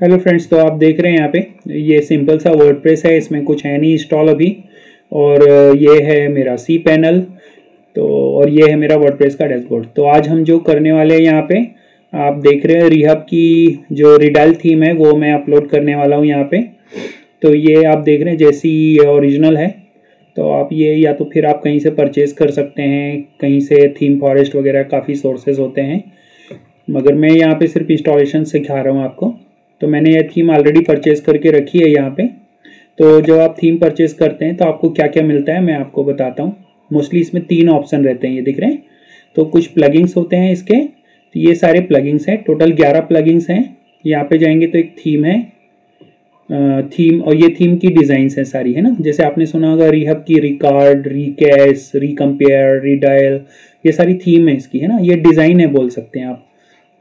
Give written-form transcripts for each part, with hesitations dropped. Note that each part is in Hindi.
हेलो फ्रेंड्स, तो आप देख रहे हैं यहाँ पे ये सिंपल सा वर्डप्रेस है। इसमें कुछ है नहीं इंस्टॉल अभी। और ये है मेरा सी पैनल। तो और ये है मेरा वर्डप्रेस का डैशबोर्ड। तो आज हम जो करने वाले हैं यहाँ पे, आप देख रहे हैं रिहब की जो रिडाइल थीम है वो मैं अपलोड करने वाला हूँ यहाँ पे। तो ये आप देख रहे हैं जैसी ये ओरिजिनल है। तो आप ये या तो फिर आप कहीं से परचेज कर सकते हैं, कहीं से थीम फॉरेस्ट वगैरह काफ़ी सोर्सेज होते हैं, मगर मैं यहाँ पे सिर्फ इंस्टॉलेशन सिखा रहा हूँ आपको। तो मैंने ये थीम ऑलरेडी परचेज करके रखी है यहाँ पे। तो जब आप थीम परचेज करते हैं तो आपको क्या क्या मिलता है मैं आपको बताता हूँ। मोस्टली इसमें 3 ऑप्शन रहते हैं, ये दिख रहे हैं। तो कुछ प्लगइन्स होते हैं इसके। तो ये सारे प्लगइन्स हैं, टोटल 11 प्लगइन्स हैं। यहाँ पे जाएंगे तो एक थीम है, थीम, और ये थीम की डिज़ाइंस हैं सारी, है ना। जैसे आपने सुना होगा रिहब की रिकार्ड, रिकैश, रिकम्पेयर, रिडायल, ये सारी थीम है इसकी, है ना। ये डिज़ाइन है बोल सकते हैं आप।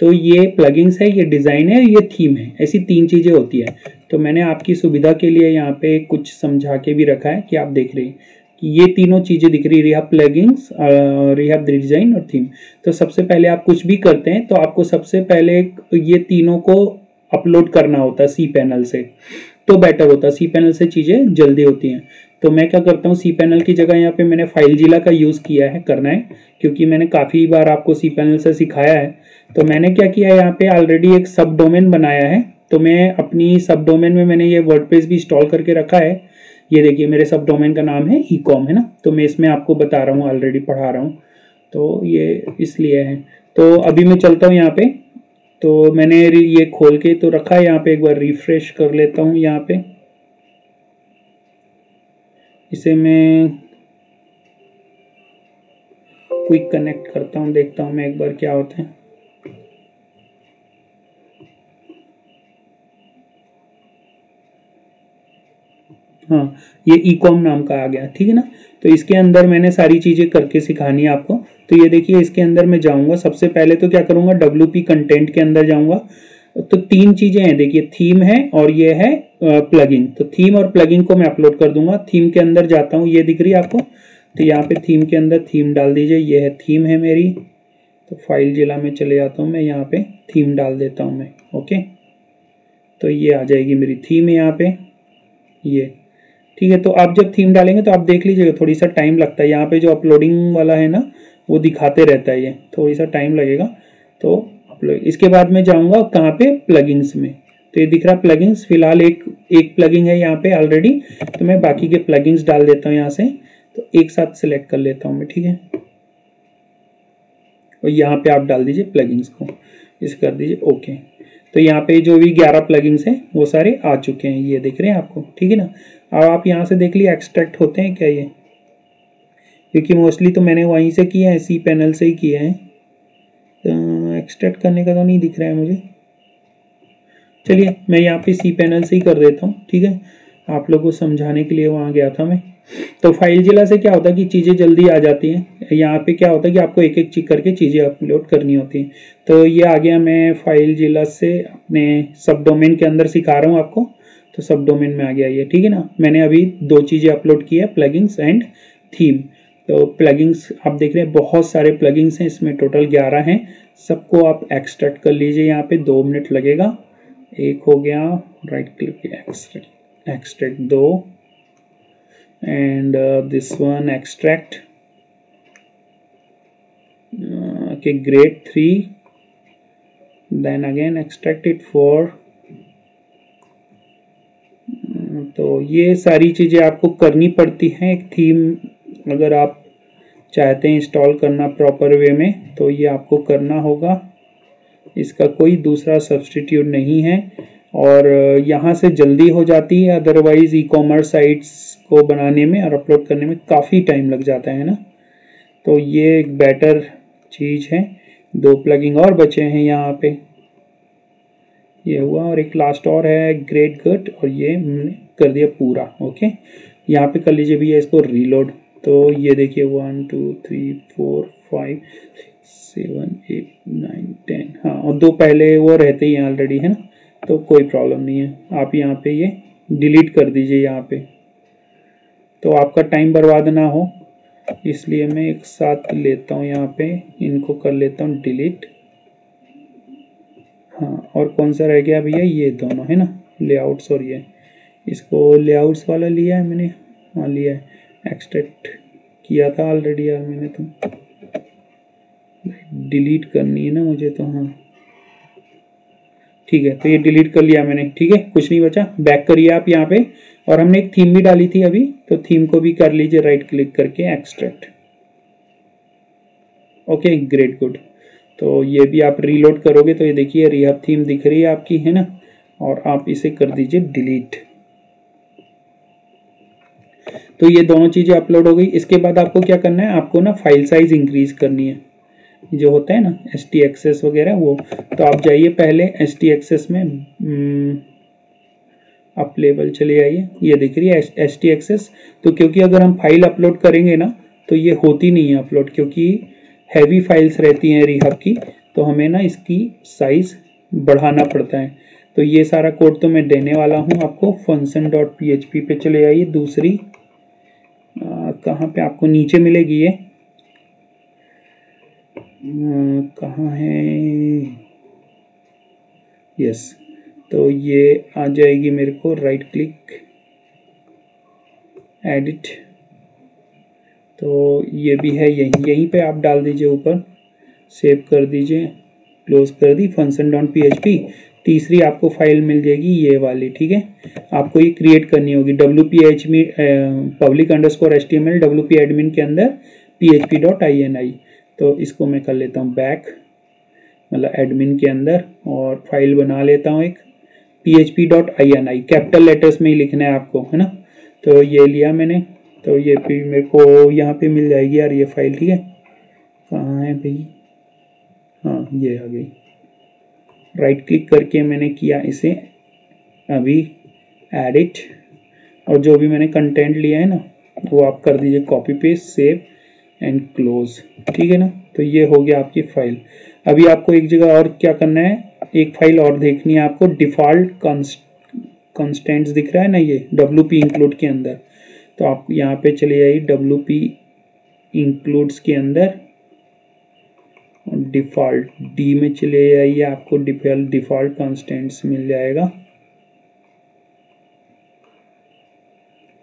तो ये प्लगइन्स है, ये डिज़ाइन है, ये थीम है, ऐसी 3 चीज़ें होती है। तो मैंने आपकी सुविधा के लिए यहाँ पे कुछ समझा के भी रखा है कि आप देख रहे हैं कि ये तीनों चीज़ें दिख रही है, रिहब प्लगइन्स, रिहब डिज़ाइन और थीम। तो सबसे पहले आप कुछ भी करते हैं तो आपको सबसे पहले ये तीनों को अपलोड करना होता है सी पैनल से, तो बेटर होता है। सी पैनल से चीज़ें जल्दी होती हैं। तो मैं क्या करता हूँ, सी पैनल की जगह यहाँ पे मैंने फाइलजिला का यूज़ किया है, करना है, क्योंकि मैंने काफ़ी बार आपको सी पैनल से सिखाया है। तो मैंने क्या किया, यहाँ पे ऑलरेडी एक सब डोमेन बनाया है। तो मैं अपनी सब डोमेन में मैंने ये वर्डप्रेस भी इंस्टॉल करके रखा है। ये देखिए मेरे सब डोमेन का नाम है ecom, है ना। तो मैं इसमें आपको बता रहा हूँ, ऑलरेडी पढ़ा रहा हूँ, तो ये इसलिए है। तो अभी मैं चलता हूँ यहाँ पे। तो मैंने ये खोल के तो रखा है यहाँ पे, एक बार रिफ्रेश कर लेता हूँ यहाँ पे। इसे मैं क्विक कनेक्ट करता हूँ, देखता हूँ मैं एक बार क्या होता है। हाँ, ये ecom नाम का आ गया, ठीक है ना। तो इसके अंदर मैंने सारी चीज़ें करके सिखानी है आपको। तो ये देखिए इसके अंदर मैं जाऊंगा, सबसे पहले तो क्या करूंगा, WP कंटेंट के अंदर जाऊंगा। तो 3 चीज़ें हैं, देखिए थीम है और ये है प्लगइन। तो थीम और प्लगइन को मैं अपलोड कर दूंगा। थीम के अंदर जाता हूँ, ये दिख रही है आपको। तो यहाँ पे थीम के अंदर थीम डाल दीजिए, ये है थीम है मेरी। तो फाइल जिला में चले जाता हूँ मैं, यहाँ पे थीम डाल देता हूँ मैं। ओके, तो ये आ जाएगी मेरी थीम यहाँ पे, ये ठीक है। तो आप जब थीम डालेंगे तो आप देख लीजिएगा, थोड़ी सा टाइम लगता है। यहाँ पे जो अपलोडिंग वाला है ना, वो दिखाते रहता है, ये थोड़ी सा टाइम लगेगा। तो इसके बाद मैं जाऊँगा कहाँ पे, प्लगइन्स में। तो ये दिख रहा प्लगइन्स, फिलहाल एक प्लगइन है यहाँ पे ऑलरेडी। तो मैं बाकी के प्लगइन्स डाल देता हूँ यहाँ से। तो एक साथ सिलेक्ट कर लेता हूँ मैं, ठीक है। और यहाँ पे आप डाल दीजिए प्लगइन्स को, इस कर दीजिए ओके। तो यहाँ पे जो भी 11 प्लगइन्स हैं वो सारे आ चुके हैं, ये दिख रहे हैं आपको, ठीक है ना। अब आप यहाँ से देख लिए एक्सट्रैक्ट होते हैं क्या ये, क्योंकि मोस्टली तो मैंने वहीं से किया है, सी पैनल से ही किया है। तो एक्सट्रैक्ट करने का तो नहीं दिख रहा है मुझे। चलिए मैं यहाँ पे सी पैनल से ही कर देता हूँ, ठीक है। आप लोगों को समझाने के लिए वहाँ गया था मैं। तो फाइल जिला से क्या होता है कि चीज़ें जल्दी आ जाती हैं। यहाँ पे क्या होता है कि आपको एक एक चीज करके चीज़ें अपलोड करनी होती हैं। तो ये आ गया, मैं फाइल जिला से अपने सब डोमेन के अंदर सिखा रहा हूँ आपको। तो सब डोमेन में आ गया ये, ठीक है ना। मैंने अभी 2 चीज़ें अपलोड की है, प्लगइन्स एंड थीम। तो प्लगइन्स आप देख रहे हैं, बहुत सारे प्लगइन्स हैं इसमें, टोटल 11 हैं। सबको आप एक्सट्रैक्ट कर लीजिए, यहाँ पे 2 मिनट लगेगा। एक हो गया, right click extract 2, and this one extract, okay, grade 3, then again extract it for, तो ये सारी चीज़ें आपको करनी पड़ती हैं। एक थीम अगर आप चाहते हैं इंस्टॉल करना प्रॉपर वे में, तो ये आपको करना होगा, इसका कोई दूसरा सब्सटीट्यूट नहीं है। और यहाँ से जल्दी हो जाती है, अदरवाइज ई-कॉमर्स साइट्स को बनाने में और अपलोड करने में काफ़ी टाइम लग जाता है ना। तो ये एक बेटर चीज़ है। 2 प्लगइन और बचे हैं यहाँ पे, ये हुआ, और एक लास्ट और है, ग्रेट गुड, और ये कर दिया पूरा। ओके, यहाँ पे कर लीजिए भैया इसको रीलोड। तो ये देखिए 1 2 3 4 5 7 8 9 10, हाँ, और 2 पहले वो रहते ही हैं ऑलरेडी, है ना। तो कोई प्रॉब्लम नहीं है, आप यहाँ पे ये डिलीट कर दीजिए यहाँ पे, तो आपका टाइम बर्बाद ना हो, इसलिए मैं एक साथ लेता हूँ यहाँ पे, इनको कर लेता हूँ डिलीट। हाँ, और कौन सा रह गया भैया, ये दोनों है ना, लेआउट्स और ये, इसको लेआउट्स वाला लिया है मैंने, हाँ लिया है, एक्सट्रैक्ट किया था ऑलरेडी यार मैंने, तो डिलीट करनी है ना मुझे, तो हाँ ठीक है, तो ये डिलीट कर लिया मैंने, ठीक है, कुछ नहीं बचा। बैक करिए आप यहाँ पे, और हमने एक थीम भी डाली थी अभी, तो थीम को भी कर लीजिए राइट क्लिक करके एक्सट्रैक्ट। Okay great good. तो ये भी आप रीलोड करोगे तो ये देखिए रिहब थीम दिख रही है आपकी, है ना, और आप इसे कर दीजिए डिलीट। तो ये दोनों चीजें अपलोड हो गई। इसके बाद आपको क्या करना है, आपको ना फाइल साइज इंक्रीज करनी है, जो होता है ना ST वगैरह वो। तो आप जाइए पहले ST में, आप लेवल चले आइए, ये दिख रही है ST। तो क्योंकि अगर हम फाइल अपलोड करेंगे ना तो ये होती नहीं है अपलोड, क्योंकि हैवी फाइल्स रहती हैं रिहब की, तो हमें ना इसकी साइज बढ़ाना पड़ता है। तो ये सारा कोड तो मैं देने वाला हूँ आपको। function.php पे चले आइए, दूसरी कहाँ पे आपको नीचे मिलेगी ये, कहाँ है, यस, तो ये आ जाएगी मेरे को, राइट क्लिक एडिट, तो ये भी है यहीं यहीं पे आप डाल दीजिए ऊपर, सेव कर दीजिए, क्लोज कर दी function.php। तीसरी आपको फाइल मिल जाएगी ये वाली, ठीक है, आपको ये क्रिएट करनी होगी wp public underscore html wp admin के अंदर php.ini। तो इसको मैं कर लेता हूँ बैक, मतलब एडमिन के अंदर, और फाइल बना लेता हूँ एक php.ini, कैपिटल लेटर्स में ही लिखना है आपको, है ना। तो ये लिया मैंने, तो ये भी मेरे को यहाँ पे मिल जाएगी यार ये फाइल, ठीक है, कहाँ है भाई, हाँ ये आ गई। राइट क्लिक करके मैंने किया इसे अभी एडिट, और जो भी मैंने कंटेंट लिया है ना वो आप कर दीजिए copy paste, save and close, ठीक है ना। तो ये हो गया आपकी फाइल। अभी आपको एक जगह और क्या करना है, एक फाइल और देखनी है आपको, डिफॉल्ट कंस्टेंट्स दिख रहा है ना ये wp इंक्लूड के अंदर, तो आप यहाँ पे चले जाइए wp इंक्लूड्स के अंदर, डिफॉल्ट डी में चले जाइए, आपको डिफॉल्ट कंस्टेंट्स मिल जाएगा,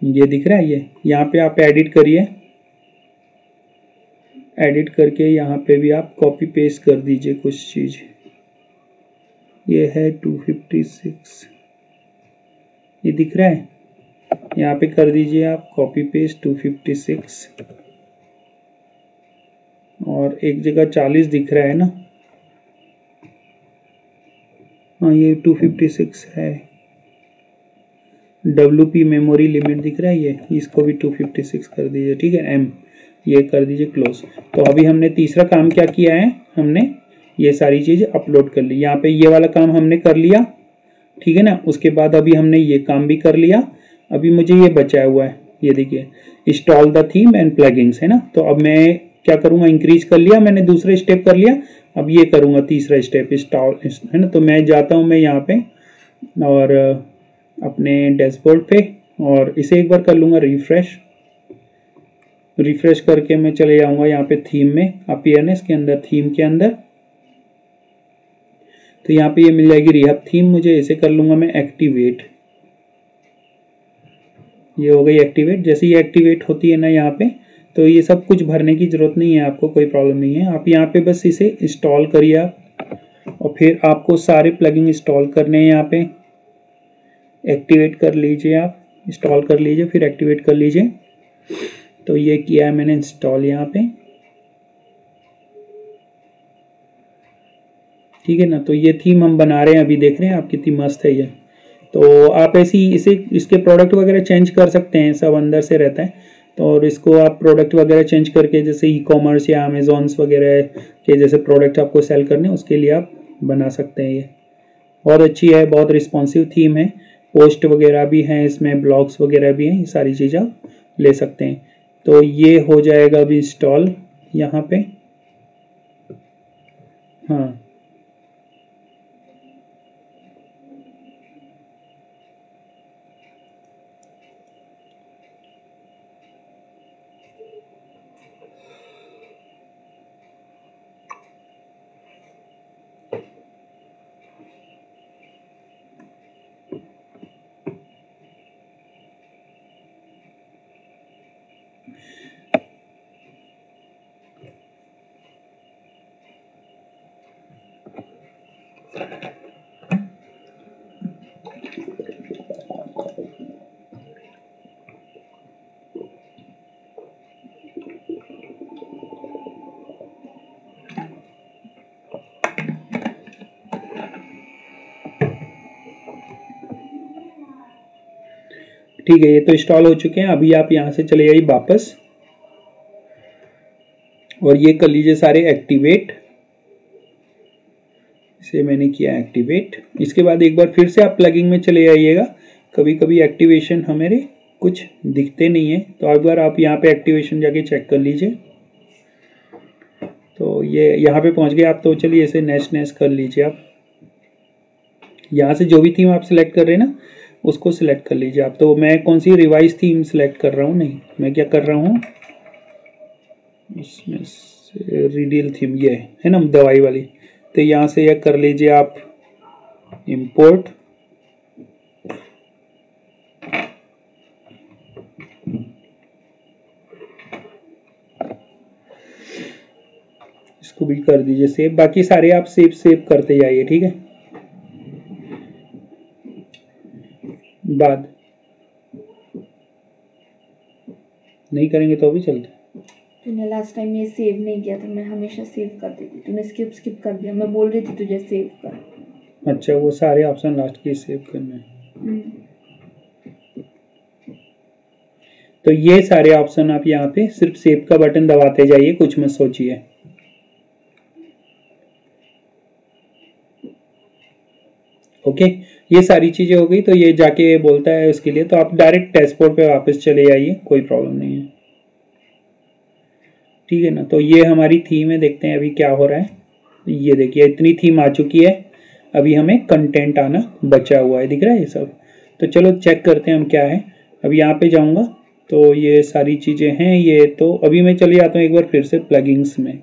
ये दिख रहा है ये, यहाँ पे आप एडिट करिए, एडिट करके यहाँ पे भी आप कॉपी पेस्ट कर दीजिए कुछ चीज़, ये है 256, ये दिख रहा है, यहाँ पे कर दीजिए आप कॉपी पेस्ट 256, और एक जगह 40 दिख रहा है ना, हाँ ये 256 है, WP मेमोरी लिमिट दिख रहा है ये, इसको भी 256 कर दीजिए, ठीक है, M, ये कर दीजिए क्लोज। तो अभी हमने तीसरा काम क्या किया है, हमने ये सारी चीज़ अपलोड कर ली, यहाँ पे ये वाला काम हमने कर लिया, ठीक है ना। उसके बाद अभी हमने ये काम भी कर लिया, अभी मुझे ये बचा हुआ है, ये देखिए install the theme and plugins, है ना। तो अब मैं क्या करूँगा, इंक्रीज कर लिया मैंने, दूसरा स्टेप कर लिया, अब ये करूँगा तीसरा स्टेप इंस्टॉल, है ना। तो मैं जाता हूँ मैं यहाँ पे और अपने डैशबोर्ड पे, और इसे एक बार कर लूँगा रिफ्रेश, रिफ्रेश करके मैं चले जाऊँगा यहाँ पे थीम में, अपीयरनेस के अंदर, थीम के अंदर, तो यहाँ पे ये मिल जाएगी रिहब थीम मुझे, इसे कर लूँगा मैं एक्टिवेट, ये हो गई एक्टिवेट। जैसे ये एक्टिवेट होती है ना यहाँ पे, तो ये सब कुछ भरने की ज़रूरत नहीं है आपको, कोई प्रॉब्लम नहीं है, आप यहाँ पे बस इसे इंस्टॉल करिए आप, और फिर आपको सारे प्लगइन इंस्टॉल करने हैं, यहाँ पे एक्टिवेट कर लीजिए, आप इंस्टॉल कर लीजिए फिर एक्टिवेट कर लीजिए। तो ये किया है मैंने इंस्टॉल यहाँ पे, ठीक है ना। तो ये थीम हम बना रहे हैं अभी, देख रहे हैं आप कितनी मस्त है ये। तो आप ऐसी इसे इसके प्रोडक्ट वगैरह चेंज कर सकते हैं, सब अंदर से रहता है। तो और इसको आप प्रोडक्ट वगैरह चेंज करके, जैसे ई-कॉमर्स या अमेजोन्स वगैरह के जैसे प्रोडक्ट आपको सेल करने, उसके लिए आप बना सकते हैं। ये बहुत अच्छी है, बहुत रिस्पॉन्सिव थीम है, पोस्ट वगैरह भी हैं इसमें, ब्लॉग्स वगैरह भी हैं, ये सारी चीज़ आप ले सकते हैं। तो ये हो जाएगा अभी इंस्टॉल यहाँ पे, हाँ ठीक है, ये तो इंस्टॉल हो चुके हैं। अभी आप यहाँ से चले जाइए वापस और ये कर लीजिए सारे एक्टिवेट। इसे मैंने किया एक्टिवेट। इसके बाद एक बार फिर से आप प्लगिंग में चले जाइएगा। कभी कभी एक्टिवेशन हमारे कुछ दिखते नहीं है, तो एक बार आप यहाँ पे एक्टिवेशन जाके चेक कर लीजिए। तो ये यहाँ पे पहुँच गए आप, तो चलिए इसे नेक्स्ट कर लीजिए। आप यहाँ से जो भी थीम आप सिलेक्ट कर रहे हैं ना, उसको सिलेक्ट कर लीजिए आप। तो मैं कौन सी रिवाइज थीम सिलेक्ट कर रहा हूँ, नहीं मैं क्या कर रहा हूँ, इसमें से रिडील थीम ये है ना, दवाई वाली। तो यहाँ से यह कर लीजिए आप इंपोर्ट। इसको भी कर दीजिए सेव। बाकी सारे आप सेव करते जाइए, ठीक है। बाद नहीं करेंगे तो भी चलता। तूने लास्ट टाइम ये सेव नहीं किया था, मैं हमेशा सेव कर देती, तूने स्किप कर दिया। मैं बोल रही थी तुझे सेव कर। अच्छा, वो सारे ऑप्शन लास्ट के सेव करने हैं। तो ये सारे ऑप्शन आप यहाँ पे सिर्फ सेव का बटन दबाते जाइए, कुछ मत सोचिए। ओके, ये सारी चीजें हो गई। तो ये जाके बोलता है उसके लिए, तो आप डायरेक्ट डैशबोर्ड पे वापस चले जाइए, कोई प्रॉब्लम नहीं है, ठीक है ना। तो ये हमारी थीम है, देखते हैं अभी क्या हो रहा है। ये देखिए इतनी थीम आ चुकी है, अभी हमें कंटेंट आना बचा हुआ है, दिख रहा है ये सब। तो चलो चेक करते हैं हम क्या है। अभी यहाँ पे जाऊँगा तो ये सारी चीज़ें हैं। ये तो अभी मैं चले जाता हूँ एक बार फिर से प्लगइन्स में,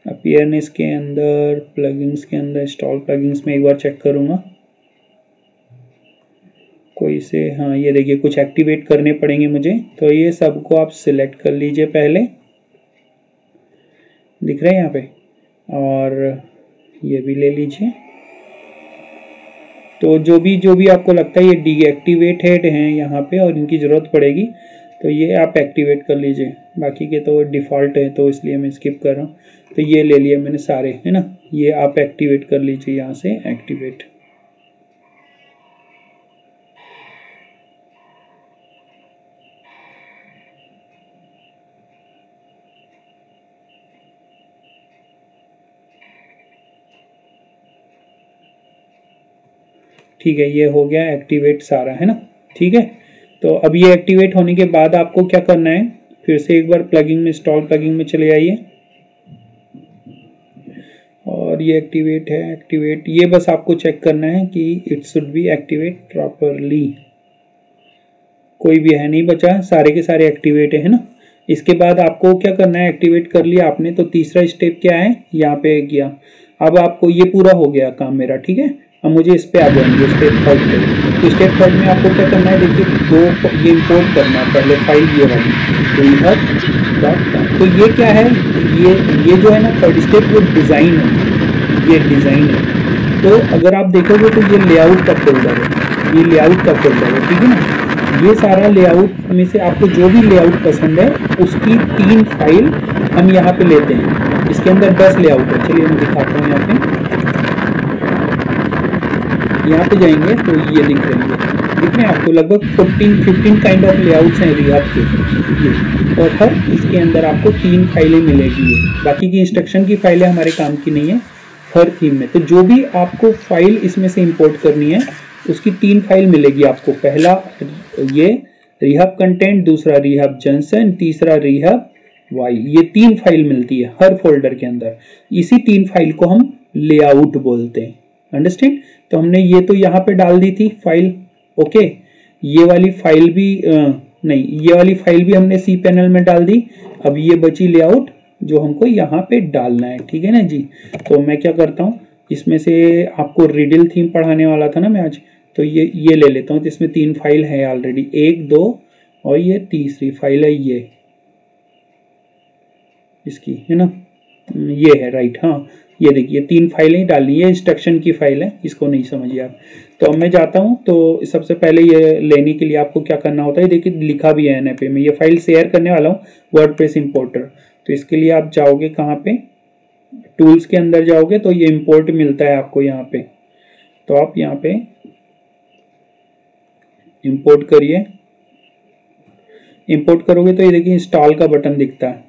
अपीयरनेस के अंदर, प्लगइन्स के अंदर, इंस्टॉल प्लगइन्स में एक बार चेक करूँगा कोई से। हाँ ये देखिए कुछ एक्टिवेट करने पड़ेंगे मुझे, तो ये सबको आप सिलेक्ट कर लीजिए पहले, दिख रहा है यहाँ पे। और ये भी ले लीजिए। तो जो भी आपको लगता है ये डीएक्टिवेटेड हैं यहाँ पे और इनकी ज़रूरत पड़ेगी, तो ये आप एक्टिवेट कर लीजिए। बाकी के तो डिफ़ॉल्ट है, तो इसलिए मैं स्किप कर रहा हूँ। तो ये ले लिए मैंने सारे, है ना। ये आप एक्टिवेट कर लीजिए यहाँ से, एक्टिवेट। ठीक है, ये हो गया एक्टिवेट सारा, है ना, ठीक है। तो अब ये एक्टिवेट होने के बाद आपको क्या करना है, फिर से एक बार प्लगइन में, इंस्टॉल प्लगइन में चले आइए और ये एक्टिवेट है, एक्टिवेट। ये बस आपको चेक करना है कि it should be activate properly. कोई भी है नहीं बचा, सारे के सारे एक्टिवेट है ना। इसके बाद आपको क्या करना है, एक्टिवेट कर लिया आपने, तो तीसरा स्टेप क्या है, यहाँ पे किया। अब आपको ये पूरा हो गया काम मेरा, ठीक है। अब मुझे इस पे आ जाएंगे स्टेप थर्ड पे। तो स्टेप थर्ड में आपको क्या करना है, देखिए दो ये इंपोर्ट करना है पहले फाइल, ये वाली। तो ये क्या है, ये जो है ना थर्ड स्टेप, वो डिज़ाइन है, ये डिज़ाइन है। तो अगर आप देखोगे तो ये लेआउट का फोल्डर है, ये लेआउट का फोल्डर है, ठीक है ना। ये सारा लेआउट में से आपको जो भी लेआउट पसंद है उसकी 3 फाइल हम यहाँ पे लेते हैं। इसके अंदर 10 लेआउट है, चलिए मैं दिखाता हूँ। यहाँ पे जाएंगे तो ये दिख रहे हैं आपको, लगभग 14-15 काइंड ऑफ लेआउट्स हैं रिहाब के ये। और हर इसके अंदर आपको 3 फाइलें मिलेगी। ये बाकी की इंस्ट्रक्शन की फाइलें हमारे काम की नहीं है हर थीम में। तो जो भी आपको फाइल इसमें से इंपोर्ट करनी है उसकी 3 फाइल मिलेगी आपको। पहला ये रिहाब कंटेंट, दूसरा रिहाब जंक्शन, तीसरा रिहाब वाई। ये 3 फाइल मिलती है हर फोल्डर के अंदर। इसी 3 फाइल को हम लेआउट बोलते हैं, अंडरस्टैंड। तो हमने ये तो यहाँ पे डाल दी थी फाइल, ओके। ये वाली फाइल भी नहीं, ये वाली फाइल भी हमने सी पैनल में डाल दी। अब ये बची लेआउट जो हमको यहाँ पे डालना है, ठीक है ना जी। तो मैं क्या करता हूँ, इसमें से आपको रिडल थीम पढ़ाने वाला था ना मैं आज, तो ये ले लेता हूँ। तो इसमें 3 फाइल है ऑलरेडी, 1, 2 और ये तीसरी फाइल है ये इसकी, है ना, ये है राइट। हाँ ये देखिए 3 फाइलें डालनी है, इंस्ट्रक्शन की फाइल है, इसको नहीं समझिए आप। तो अब मैं जाता हूँ। तो सबसे पहले ये लेने के लिए आपको क्या करना होता है, देखिए लिखा भी है NFA में, ये फाइल शेयर करने वाला हूँ वर्डप्रेस इंपोर्टर। तो इसके लिए आप जाओगे कहाँ पे, टूल्स के अंदर जाओगे तो ये इंपोर्ट मिलता है आपको यहाँ पे। तो आप यहाँ पे इंपोर्ट करिए। इंपोर्ट करोगे तो ये देखिए इंस्टॉल का बटन दिखता है।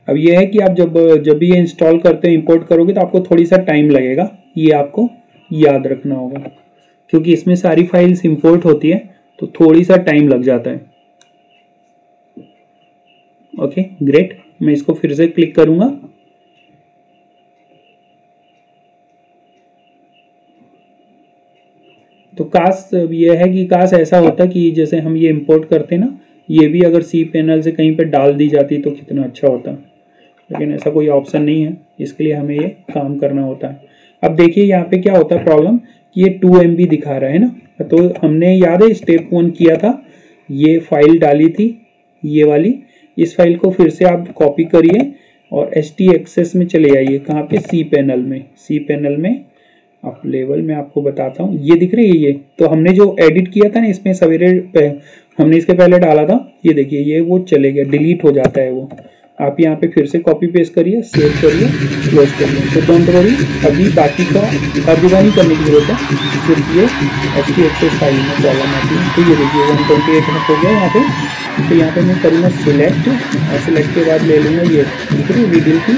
अब ये है कि आप जब भी ये इंस्टॉल करते हो इंपोर्ट करोगे तो आपको थोड़ी सा टाइम लगेगा, ये आपको याद रखना होगा, क्योंकि इसमें सारी फाइल्स इंपोर्ट होती है तो थोड़ी सा टाइम लग जाता है। ओके ग्रेट, मैं इसको फिर से क्लिक करूंगा। तो काश ये है कि काश ऐसा होता कि जैसे हम ये इंपोर्ट करते ना, ये भी अगर सी पैनल से कहीं पे डाल दी जाती तो कितना अच्छा होता, लेकिन ऐसा कोई ऑप्शन नहीं है, इसके लिए हमें ये काम करना होता है। अब देखिए यहाँ पे क्या होता है प्रॉब्लम कि ये 2 MB दिखा रहा है ना, तो हमने याद है स्टेप 1 किया था, ये फाइल डाली थी ये वाली, इस फाइल को फिर से आप कॉपी करिए और HT-access में चले जाइए। कहाँ पे? सी पैनल में। सी पैनल में आप लेवल में आपको बताता हूँ, ये दिख रही है ये, तो हमने जो एडिट किया था ना इसमें सवेरे हमने इसके पहले डाला था, ये देखिए ये वो चले गया, डिलीट हो जाता है वो। आप यहाँ पे फिर से कॉपी पेस्ट करिए, सेव करिए, क्लोज करिए। तो डोंट वरी, अभी बाकी का हर जगह नहीं करने की जरूरत है, सिर्फ ये HT-access फाइल में प्रॉब्लम आती है। तो ये देखिए 128 हो गया यहाँ पे। तो यहाँ पे मैं करूँगा सिलेक्ट, और सिलेक्ट के बाद ले लूँगा ये रिडील की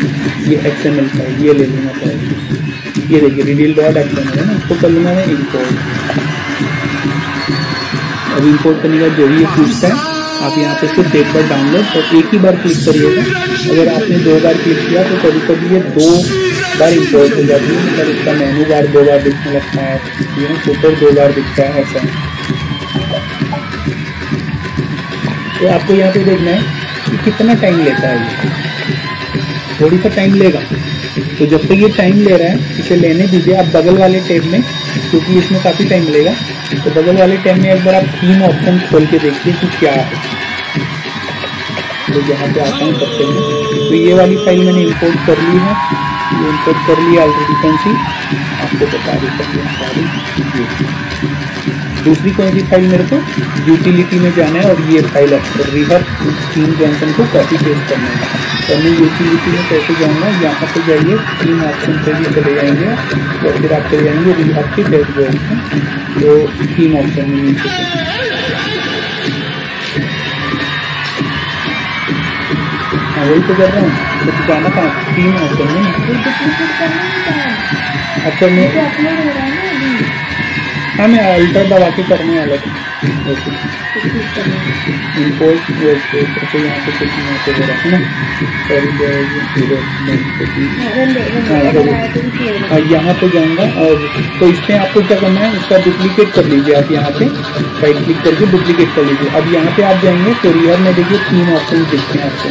ये XML फाइल, ये ले लूँगा फाइल, ये देखिए reveal.xml है ना, इसको कर लूँगा मैं इंपोर्ट। अब इंपोर्ट करने का जो भी ये पूछता है आप यहाँ पे सिर्फ एक बार डाउनलोड और एक ही बार क्लिक करिएगा। अगर आपने 2 बार क्लिक किया तो कभी कभी ये 2 बार इंपोर्ट हो जाती है, मतलब इसका मेनू बार 2 बार दिखने लगता है, ये फुटर 2 बार दिखता है ऐसा। तो आपको यहाँ पे देखना है कि कितना टाइम लेता है, ये थोड़ी सा टाइम लेगा। तो जब तक ये टाइम ले रहा है इसे लेने दीजिए। आप बगल वाले टैब में, क्योंकि इसमें काफ़ी टाइम लेगा, तो बगल वाले टैब में एक बार आप 3 ऑप्शन खोल के देखिए कि क्या है। तो यहाँ पे आता हूँ सबसे में, तो ये वाली फाइल मैंने इंपोर्ट कर ली है, ये इंपोर्ट कर लिया ऑलरेडी। कौन सी आपको बता दी सकते हैं सारी। दूसरी कौन सी फाइल मेरे को यूटिलिटी में जाना है और ये फाइल रिहर थीम जॉनसन को कॉपी पेस्ट करना है। तो मैं यूटिलिटी में कैसे जाऊँगा, यहाँ पे जाइए, 3 ऑप्शन पे भी चले जाएंगे और फिर आप चले जाएंगे रिहर के डैशबोर्ड में। तो 3 ऑप्शन में नीचे हाँ वही तो कर रहा हूँ, तो जाना कहाँ 3 ऑप्शन में। अच्छा मैं हाँ मैं अल्टर दबा के करने वाला था। इंपोर्ट तो यहाँ पे कुछ यहाँ पे हो रहा है ना, यहाँ पे जाऊँगा और तो इसमें आपको क्या करना है, इसका डुप्लीकेट कर लीजिए। आप यहाँ पे राइट क्लिक करके डुप्लीकेट कर लीजिए। अब यहाँ पे आप जाएंगे तो रिहर में देखिए 3 ऑप्शन दिखते हैं आपको,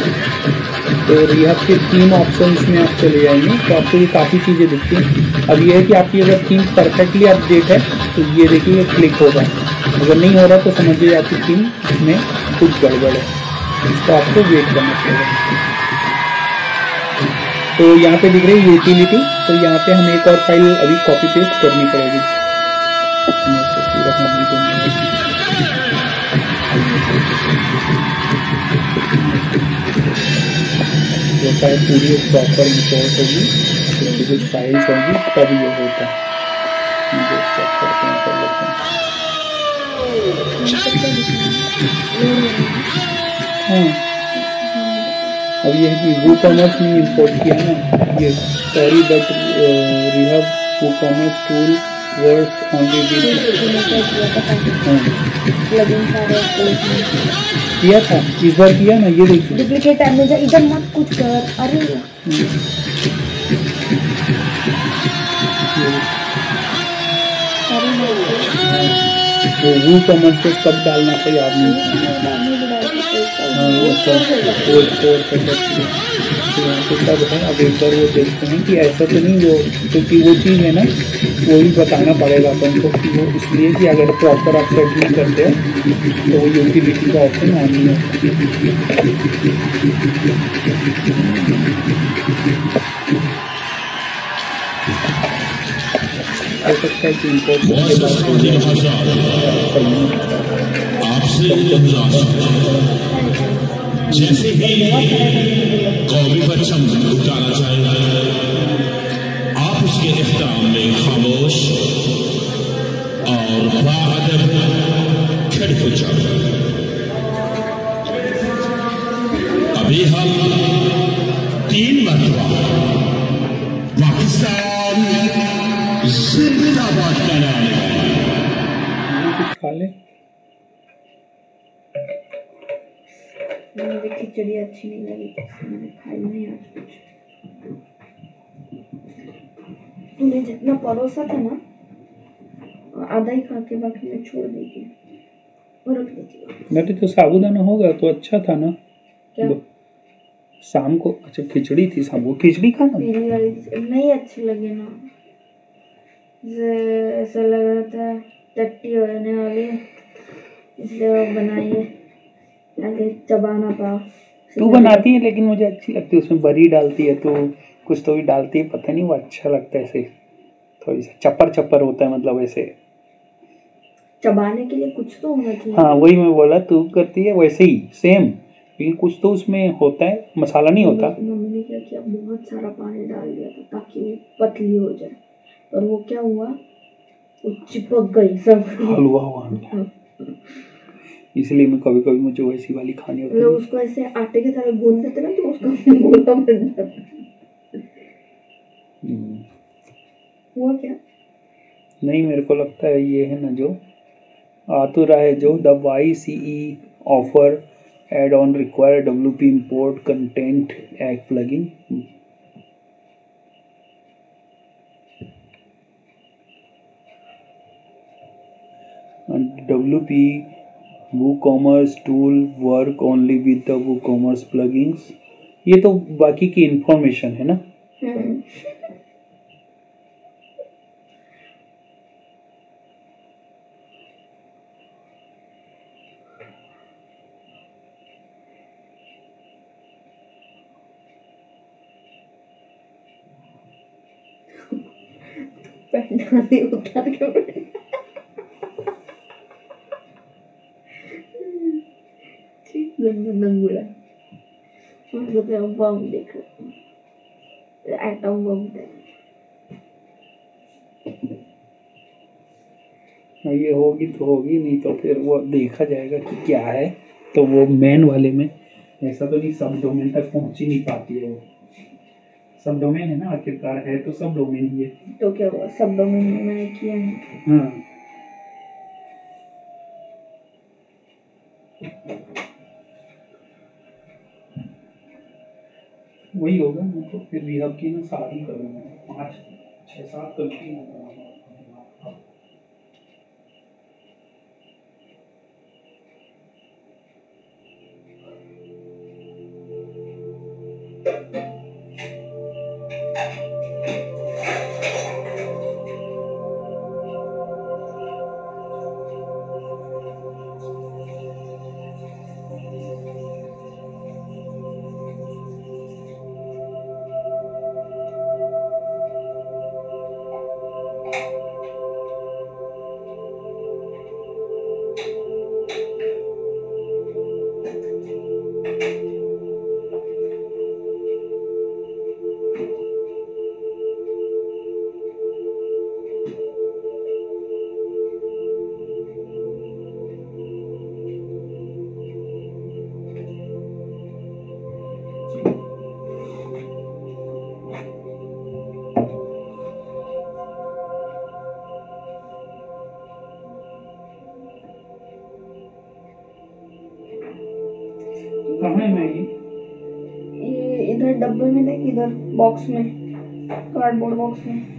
तो रिहर के 3 ऑप्शन में आप चले जाएंगे तो आपको ये काफ़ी चीज़ें दिखती हैं। अब ये है कि आपकी अगर थीम परफेक्टली अपडेट है तो ये देखिए ये क्लिक होगा, अगर नहीं हो रहा तो समझिए आपकी थीम में कुछ गड़बड़ है, तो आपको वेट करना पड़ेगा। तो यहाँ पे दिख रही है यूटिलिटी, तो यहाँ पे हमें एक और फाइल अभी कॉपी पेस्ट करनी पड़ेगी। होता है पूरी प्रॉपर इंपोर्ट होगी, कुछ फाइल्स होंगी तब ये होता है। हाँ अब ये है कि WooCommerce में इंपोर्ट किया ना, ये सॉरी बट रिहर WooCommerce tool works only with किया था, इस बार किया ना, ये देखिए डुप्लीकेट टाइम में इधर मत कुछ कर। अरे तो WooCommerce को कब डालना था याद नहीं। सब है। अब एक बार वो देखते हैं कि ऐसा तो नहीं वो, क्योंकि वो चीज़ है ना वो ही बताना पड़ेगा अपन को कि वो इसलिए कि अगर प्रॉपर आप सेटिंग करते हो तो वो यूटिलिटी का ऑप्शन ऑन नहीं है। हो सकता है कि इंपोर्ट जैसे ही कौमी बच्चा उतारा जाएगा आप उसके इख्तियार में खामोश और बाअदब रेड हो जाओ। अभी हम 3 मरतबा पाकिस्तान जिंदाबाद कहने वाले हैं। कुछ खा ले। मुझे खिचड़ी अच्छी नहीं लगी, मैंने खाई नहीं आज कुछ। तूने जितना परोसा था ना, आधा ही खा के बाकी मैं छोड़ देती और रख देती हूँ। बेटे तो साबूदाना होगा तो अच्छा था ना। क्या शाम को अच्छा खिचड़ी थी, साबू खिचड़ी खाना पीली वाली नहीं अच्छी लगी ना, ऐसा लग रहा था टट्टी होने वाली, इसलिए वो बनाई है ताकि चबा ना पाओ। तू बनाती है लेकिन मुझे अच्छी लगती है, उसमें बरी डालती है तो कुछ तो भी डालती है, पता नहीं वो अच्छा लगता है ऐसे, थोड़ी सा चप्पर चप्पर होता है मतलब ऐसे चबाने के लिए कुछ तो होना चाहिए। हाँ वही मैं बोला, तू करती है वैसे ही सेम, लेकिन कुछ तो उसमें होता है, मसाला नहीं होता। मम्मी ने क्या किया, बहुत सारा पानी डाल दिया था ताकि वो पतली हो जाए, और वो क्या हुआ, वो चिपक गई सब, हलवा हुआ। इसलिए मैं कभी कभी मुझे वैसी वाली खानी होती है। उसको ऐसे आटे की तरह गूंद देते ना तो उसका गोला बन जाता। हुआ क्या? नहीं मेरे को लगता है ये है ना जो आ तो रहा है, जो the YCE offer add on require WP import content egg plugin। WP WooCommerce tool work only with the WooCommerce plugins। ये तो बाकी की इंफॉर्मेशन है ना। उतार के नंगुड़ा बम देख एटम बम। ये होगी तो होगी, नहीं तो फिर वो देखा जाएगा कि क्या है। तो वो मेन वाले में ऐसा तो नहीं सब डोमेन तक पहुंच ही नहीं पाती है, वो सब डोमेन है ना आखिरकार, है तो सब डोमेन ही है। तो क्या हुआ, सब डोमेन में मैंने किया है। हाँ वही होगा। मैं तो फिर रिहब की ना शादी करूँगा, 5 6 7 कंट्री में करूँगा। कहाँ है मैगी? ये इधर डब्बे में नहीं, इधर बॉक्स में, कार्डबोर्ड बॉक्स में।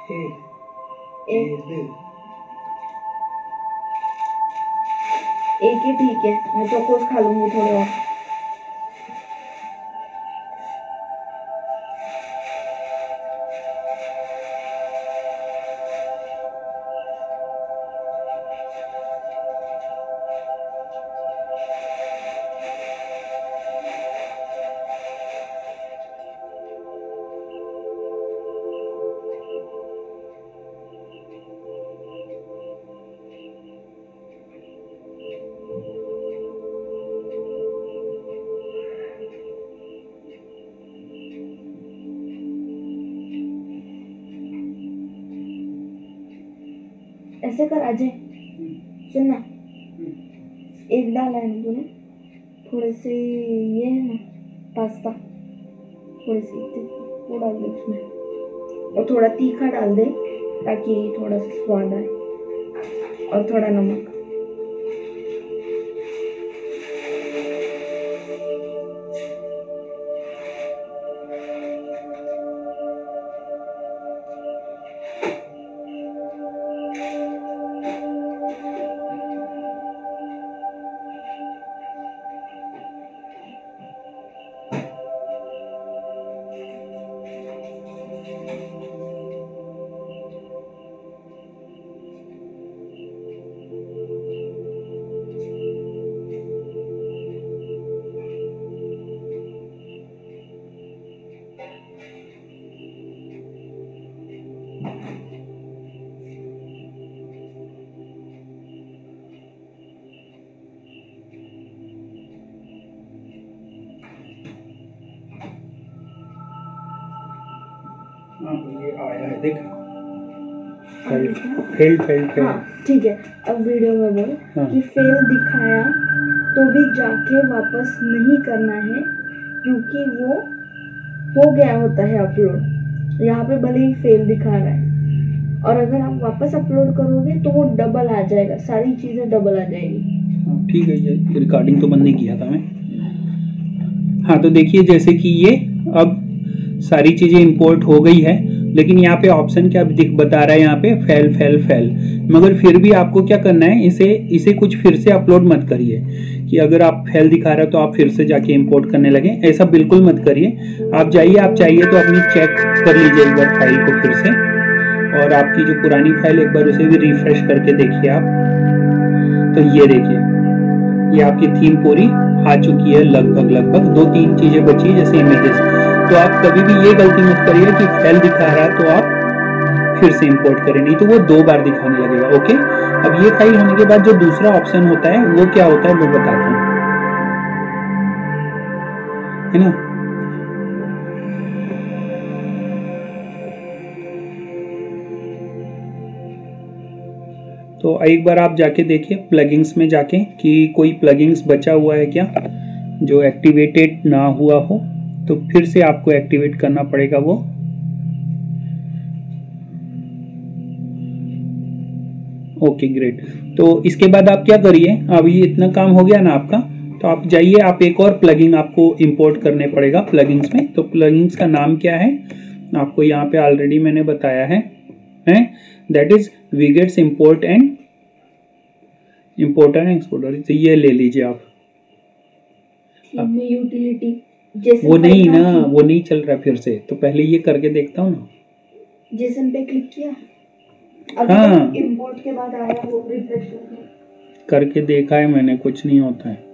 एक ही ठीक है, मैं चोकोस खा लूंगी थोड़े और। ऐसे कर अजय, सुनना, एक डाला है तूने, थोड़े से ये है ना पास्ता, थोड़े से वो डाल दे उसमें, और थोड़ा तीखा डाल दे ताकि थोड़ा सा स्वाद आए, और थोड़ा नमक। ये आया है, देख। फेल्ड। हाँ ठीक है, अब वीडियो में बोल हाँ। कि फेल दिखाया तो भी जाके वापस नहीं करना है, क्योंकि वो हो गया होता है अपलोड। यहाँ पे भले ही फेल दिखा रहा है, और अगर आप वापस अपलोड करोगे तो वो डबल आ जाएगा, सारी चीजें डबल आ जाएगी। ठीक है, ये रिकॉर्डिंग तो बंद नहीं किया था मैं। हाँ, तो देखिए जैसे कि ये अब सारी चीजें इंपोर्ट हो गई है, लेकिन यहाँ पे ऑप्शन क्या बता रहा है, यहाँ पे फेल। मगर फिर भी आपको क्या करना है, इसे कुछ फिर से अपलोड मत करिए कि अगर आप फेल दिखा रहा है तो आप फिर से जाके इंपोर्ट करने लगे, ऐसा बिल्कुल मत करिए। आप जाइए, आप चाहिए तो अपनी चेक कर लीजिए एक बार फाइल को फिर से, और आपकी जो पुरानी फाइल एक बार उसे भी रिफ्रेश करके देखिए आप। तो ये देखिए, ये आपकी थीम पूरी आ चुकी है, लगभग 2-3 चीजें बची जैसे इमेजेस। तो आप कभी भी ये गलती मत करिए कि फेल दिखा रहा है तो आप फिर से इंपोर्ट करें, नहीं तो वो 2 बार दिखाने लगेगा। ओके, अब ये फाइल होने के बाद जो दूसरा ऑप्शन होता है वो क्या होता है वो बताता हूँ, है ना। तो एक बार आप जाके देखिए प्लगइन्स में जाके कि कोई प्लगइन्स बचा हुआ है क्या जो एक्टिवेटेड ना हुआ हो, तो फिर से आपको एक्टिवेट करना पड़ेगा वो। Okay great. तो इसके बाद आप क्या करिए, अब ये इतना काम हो गया ना आपका, तो आप जाइए, आप एक और प्लगइन आपको इंपोर्ट करने पड़ेगा प्लगइन्स में। तो प्लगइन्स का नाम क्या है आपको यहाँ पे ऑलरेडी मैंने बताया है, that is widgets import and exporter. तो ये ले लीजिए आप। यूटिलिटी जैसे वो नहीं ना, वो नहीं चल रहा फिर से, तो पहले ये करके देखता हूँ ना। जेसन पे क्लिक किया, हाँ, इंपोर्ट के बाद आया वो रिफ्रेश करके देखा है मैंने, कुछ नहीं होता है।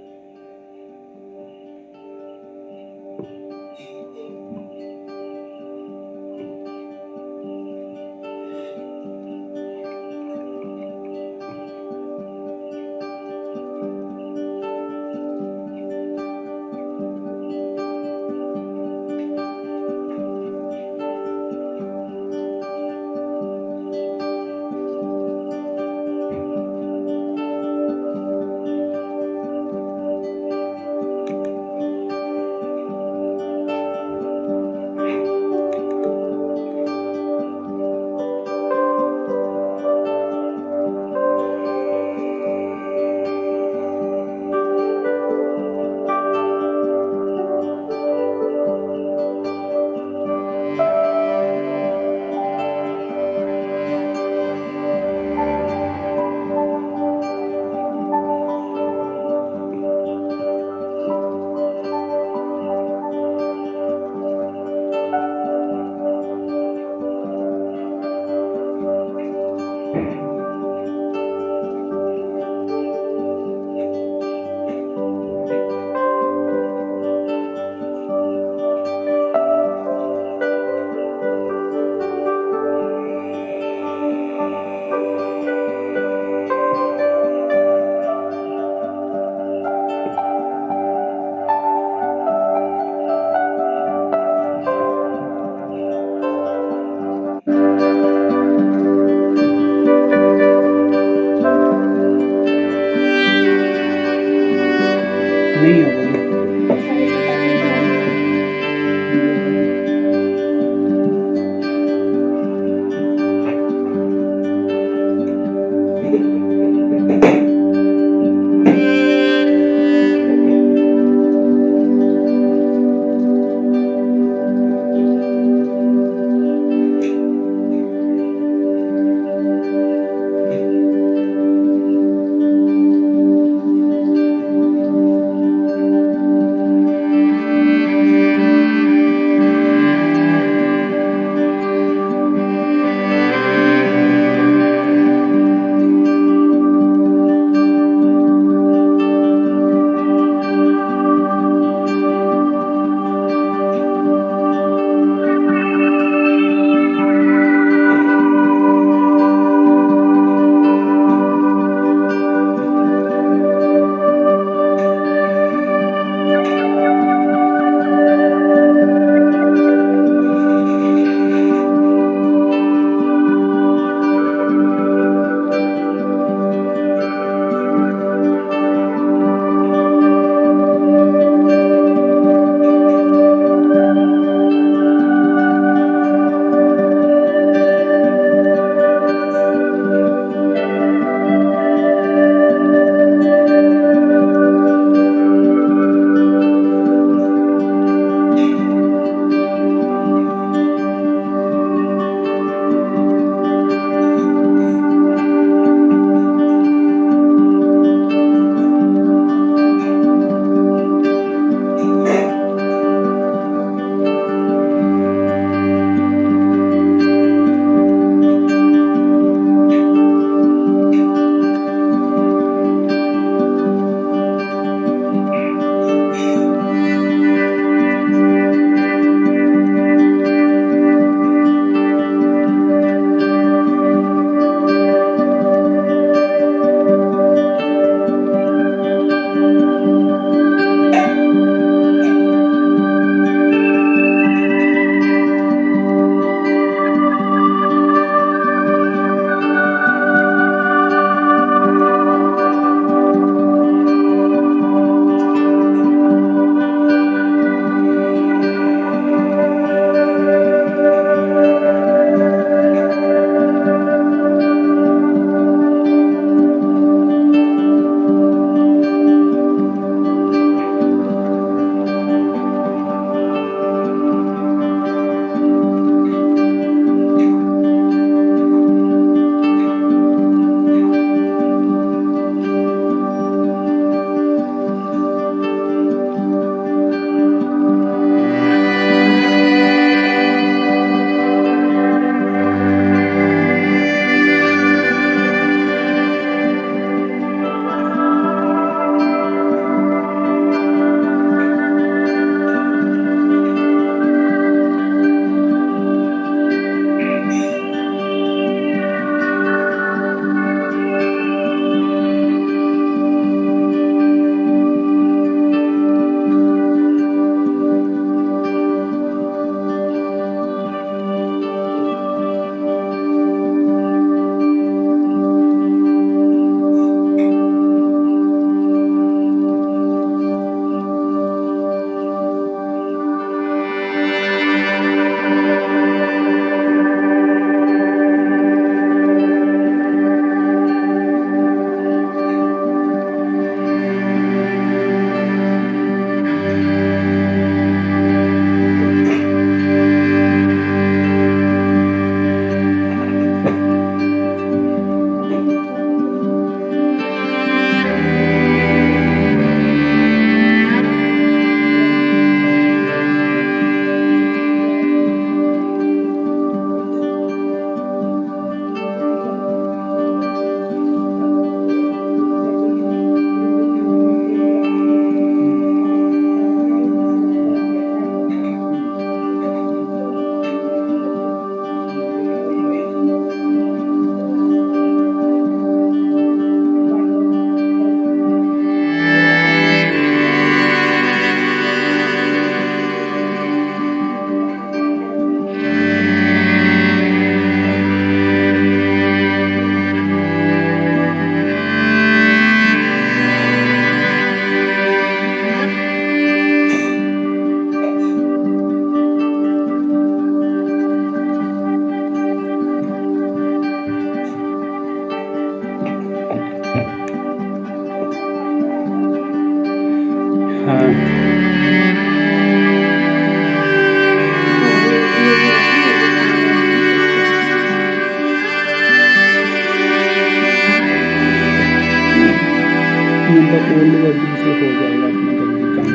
ओल्ड वर्जन से हो जाएगा अपना जल्दी काम।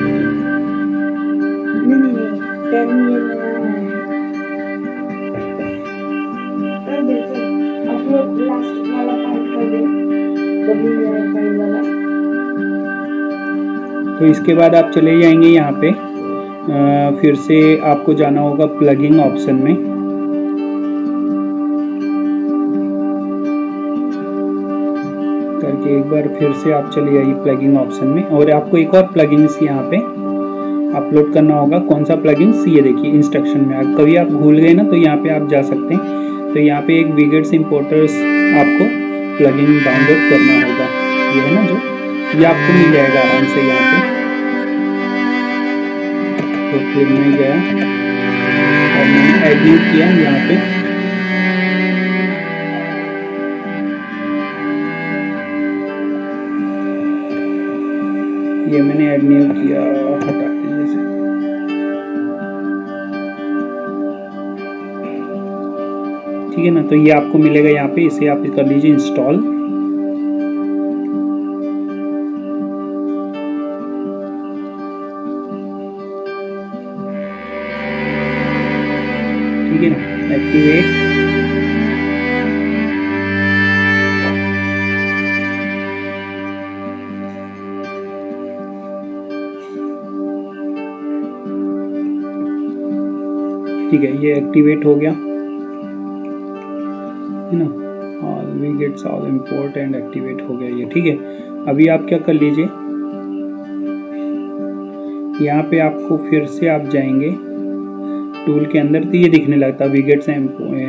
नहीं 10 ये नया है। कर दे सर, अपलोड लास्ट वाला पार्ट कर दे, WFI वाला। तो इसके बाद आप चले जाएंगे यहाँ पे, फिर से आपको जाना होगा प्लगिंग ऑप्शन में। करके एक बार फिर से आप चले जाइए प्लगिंग ऑप्शन में, और आपको एक और प्लगिंग्स यहाँ पे अपलोड करना होगा। कौन सा प्लगिंग्स, ये देखिए इंस्ट्रक्शन में। आप कभी आप भूल गए ना तो यहाँ पे आप जा सकते हैं। तो यहाँ पे एक वीगेट्स इंपोर्टर्स आपको प्लगिन डाउनलोड करना होगा, ये है ना जो, ये आपको मिल जाएगा आराम से यहाँ पे। तो फिर मैं गया और मैंने ऐड न्यू किया यहाँ पे। ये मैंने ऐड न्यू किया, हटा दीजिए इसे। ठीक है ना, तो ये आपको मिलेगा यहाँ पे, इसे आप कर लीजिए इंस्टॉल। ठीक है ना, एक्टिवेट। ठीक है, ये एक्टिवेट हो गया है ना, all widgets all import and activate हो गया ये। ठीक है, अभी आप क्या कर लीजिए, यहाँ पे आपको फिर से आप जाएंगे टूल के अंदर, तो ये दिखने लगता है वीगेट्स है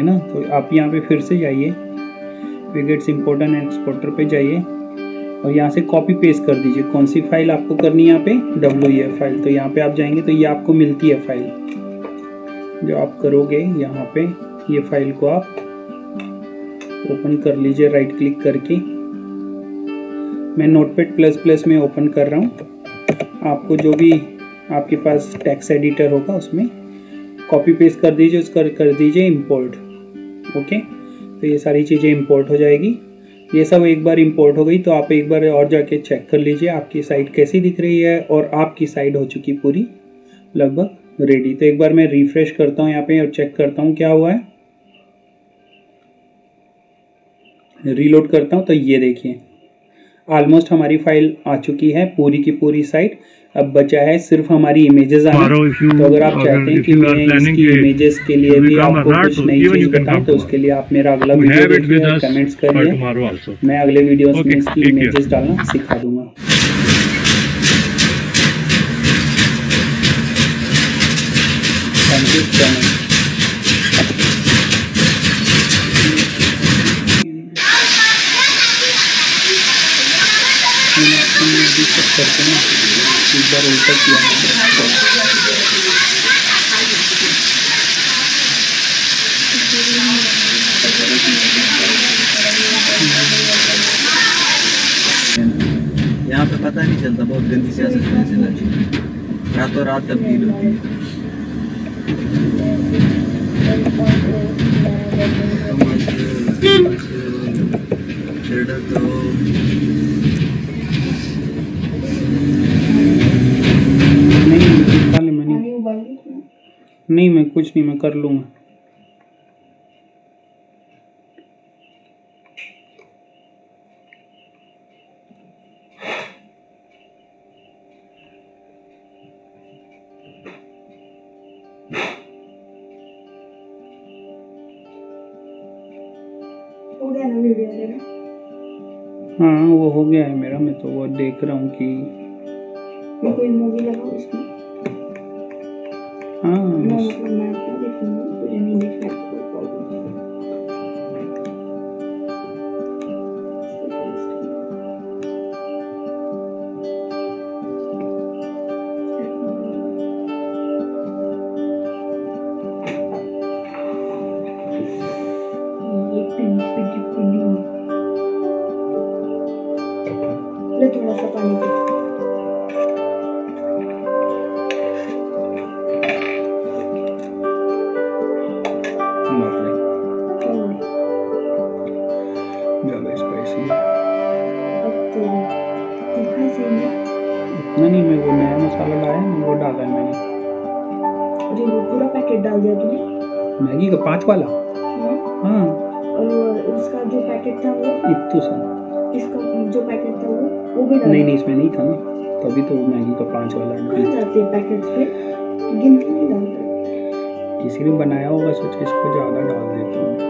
ना। तो आप यहाँ पे फिर से जाइए, वीगेट्स इंपोर्टर एंड एक्सपोर्टर पे जाइए और यहाँ से कॉपी पेस्ट कर दीजिए। कौन सी फाइल आपको करनी है यहाँ पे, WEF फाइल। तो यहाँ पे आप जाएंगे तो ये आपको मिलती है फाइल, जो आप करोगे यहाँ पे, ये फाइल को आप ओपन कर लीजिए राइट क्लिक करके। मैं नोटपैड++ में ओपन कर रहा हूँ। आपको जो भी आपके पास टेक्स्ट एडिटर होगा उसमें कॉपी पेस्ट कर दीजिए, उसका कर दीजिए इंपोर्ट। ओके, तो ये सारी चीज़ें इंपोर्ट हो जाएगी। ये सब एक बार इंपोर्ट हो गई तो आप एक बार और जाके चेक कर लीजिए आपकी साइट कैसी दिख रही है, और आपकी साइट हो चुकी पूरी लगभग रेडी। तो एक बार मैं रिफ्रेश करता हूँ यहाँ पे और चेक करता हूँ क्या हुआ है। रीलोड करता हूँ तो ये देखिए ऑलमोस्ट हमारी फाइल आ चुकी है, पूरी की पूरी साइट। अब बचा है सिर्फ हमारी इमेजेस आना। तो अगर आप चाहते हैं कि मैं इसकी इमेजेस के लिए भी आपको कुछ नई चीज बताऊं तो उसके लिए आप मेरा अगला वीडियो देखिए और कमेंट्स करिए। मैं अगले वीडियोस में इसकी इमेजेस डालना सिखा दूंगा। Thank you so much. करते हैं एक बार उल्टा किया यहाँ पे पता नहीं चलता, बहुत गंदी सियासत होने से लगी, रातों रात तब्दील होती है। नहीं मैं कुछ नहीं, मैं कर लूँगा। हो गया ना वीडियो मेरा? हाँ वो हो गया है मेरा, मैं तो वो देख रहा हूँ कि कोई मूवी लगाओ इसमें। हाँ मतलब मैं अपना देखूंगी, तुझे नहीं देखना तो कोई प्रॉब्लम नहीं। ये पिंडी ले थोड़ा सा पानी दे। ज़्यादा स्पाइसी। अब तो तीखा सेम है। इतना नहीं, मैं वो नया मसाला लाया ना, वो डाला है मैंने। अरे वो पूरा पैकेट डाल दिया तूने? मैगी का 5 वाला? हाँ। हाँ। और उसका जो पैकेट था वो? इतू सा। इसका जो पैकेट था वो भी डाल? नहीं, इसमें नहीं था ना, तभी तो मैगी का 5 वाला कहाँ जाते हैं पैकेट्स पे? गिन के नहीं डालते। किसी ने बनाया होगा, सोचा इसको ज़्यादा डाल देता हूँ।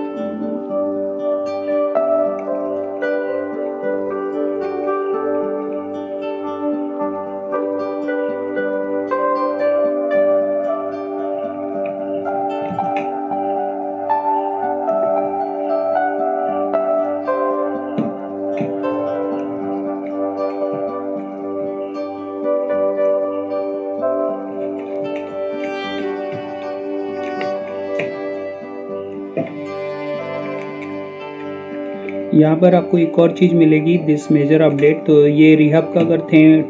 यहाँ पर आपको एक और चीज़ मिलेगी, दिस मेजर अपडेट। तो ये रिहब का अगर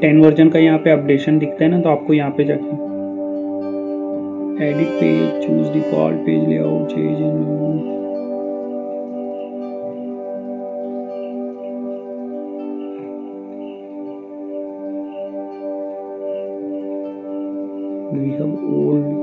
10 वर्जन का यहाँ पे अपडेशन दिखता है ना, तो आपको यहाँ पे जाके edit page, choose default page layout, change in Rehub old.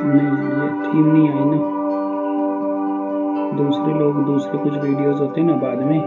नहीं, ये थीम नहीं आई ना। दूसरे कुछ वीडियोस होते हैं ना बाद में।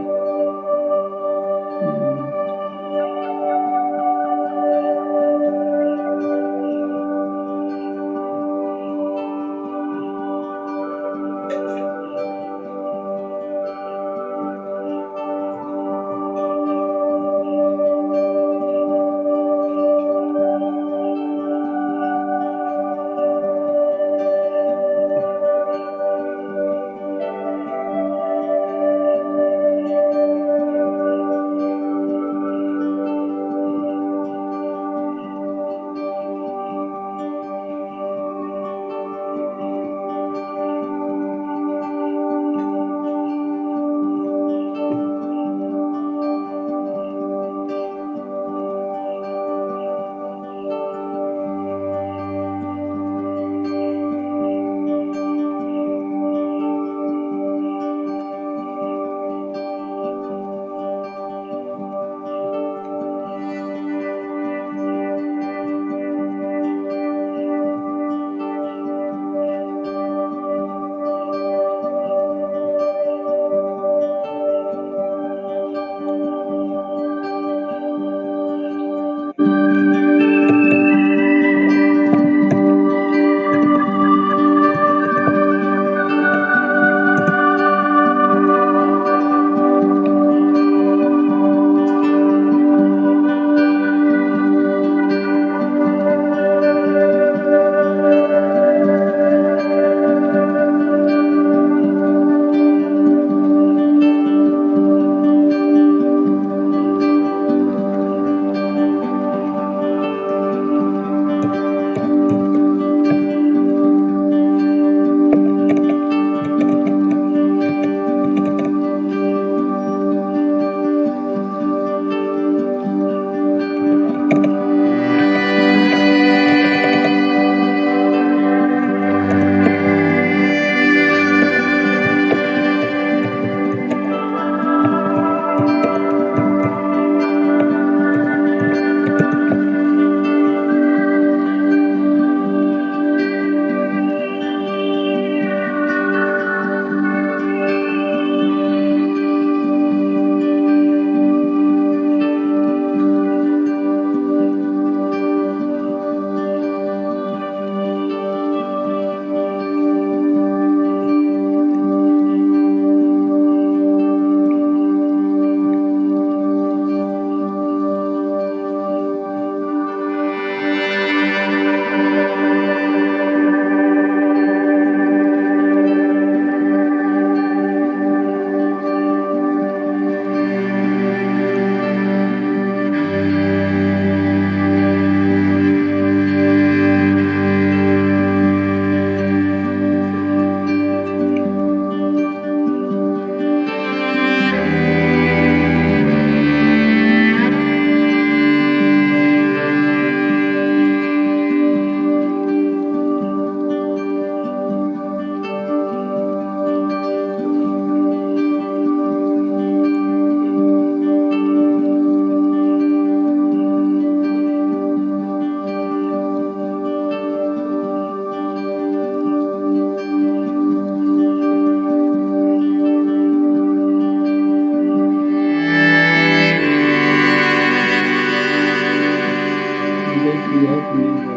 You have